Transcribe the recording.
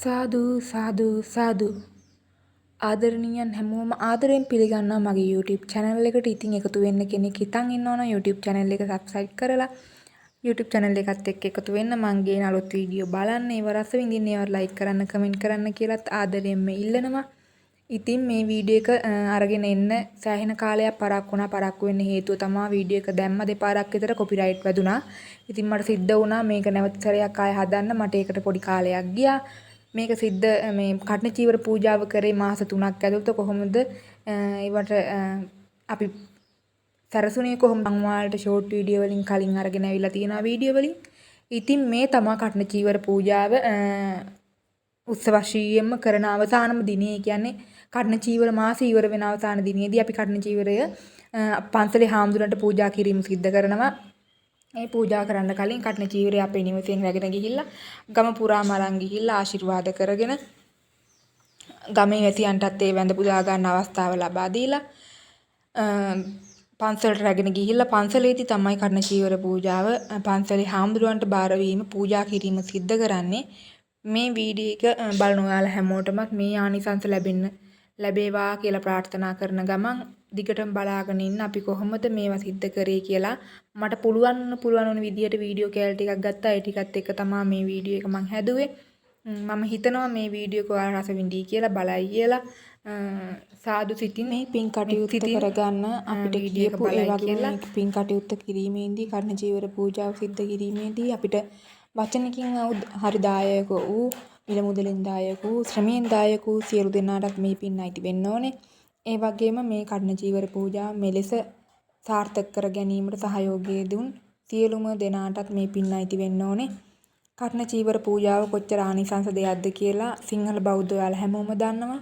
සාදු සාදු සාදු ආදරණීයන් හැමෝම ආදරයෙන් පිළිගන්නවා මගේ YouTube channel එකට. ඉතින් එකතු වෙන්න කෙනෙක් හිතන් ඉන්නවනම් YouTube channel එක subscribe කරලා YouTube channel එකත් එක්ක එකතු වෙන්න. මං ගේන අලුත් වීඩියෝ බලන්න, ඒව රස විඳින්න, ඒව like කරන්න, comment කරන්න කියලාත් ආදරයෙන්ම ඉල්ලනවා. ඉතින් මේ වීඩියෝ එක අරගෙන එන්න සෑහෙන කාලයක් පරක්කු වෙන්න හේතුව තමයි වීඩියෝ එක දැම්ම දෙපාරක් විතර copyright වැදුනා. ඉතින් මට සිද්ධ වුණා මේක නැවත සැරයක් ආයෙ හදන්න. මට ඒකට පොඩි කාලයක් ගියා. මේක සිද්ධ මේ කඨින චීවර පූජාව කරේ මාස 3ක් ඇතුළත. කොහොමද ඒවට අපි සරසුනේ කොහොමද මං ඔයාලට ෂෝට් වීඩියෝ වලින් කලින් අරගෙන ඇවිල්ලා තියෙනවා වීඩියෝ වලින්. ඉතින් මේ තමයි කඨින චීවර පූජාව උත්සවශීලියෙන්ම කරන අවසානම දිනේ. කියන්නේ කඨින චීවර මාසය ඉවර වෙන අවසාන දිනේදී අපි කඨින චීවරය පන්සලේ හාමුදුරන්ට පූජා කිරීම සිද්ධ කරනවා. මේ පූජා කරන්න කලින් කඨින චීවරය අපේ නිවසෙන් රැගෙන ගිහිල්ලා ගම පුරාම අරන් ගිහිල්ලා ආශිර්වාද කරගෙන ගමේ වැසියන්ටත් ඒ වැඳ පුදා ගන්න අවස්ථාව ලබා දීලා පන්සලට රැගෙන ගිහිල්ලා පන්සලේදී තමයි කඨින චීවර පූජාව පන්සලේ හාමුදුරන්ට බාර වීම පූජා කිරීම සිද්ධ කරන්නේ. මේ වීඩියෝ එක බලන ඔයාලා හැමෝටම මේ ආනිසංස ලැබේවා කියලා ප්‍රාර්ථනා කරන ගමන් දිගටම බලාගෙන ඉන්න. අපි කොහොමද මේවා සිද්ධ කරේ කියලා මට පුළුවන් විදියට වීඩියෝ කෑලි ටිකක් ගත්තා. ඒ ටිකත් එක්ක තමයි මේ වීඩියෝ එක මම හැදුවේ. මම හිතනවා මේ වීඩියෝ එක ඔයාලා රස විඳී කියලා බලයි කියලා. සාදු සිතින් මේ පින් කටයුතු කරගන්න අපිට කියපු ඒ වගේම පින් කටයුත්ත කිරීමේදී කඨින චීවර පූජාව සිද්ධ කිරීමේදී අපිට වචනකින් හරි දායක වූ මිල මුදලින් දායක වූ ශ්‍රමයෙන් දායක වූ සියලු දෙනාටත් මේ පින් අයිති වෙන්න ඕනේ. ඒ වගේම මේ කඨින චීවර පූජාව මෙලෙස සාර්ථක කර ගැනීමට සහයෝගය දුන් සියලුම දෙනාටත් මේ පින් අයිති වෙන්න ඕනේ. කඨින චීවර පූජාව කොච්චර ආනිසංස දෙයක්ද කියලා සිංහල බෞද්ධ ඔයාලා හැමෝම දන්නවා.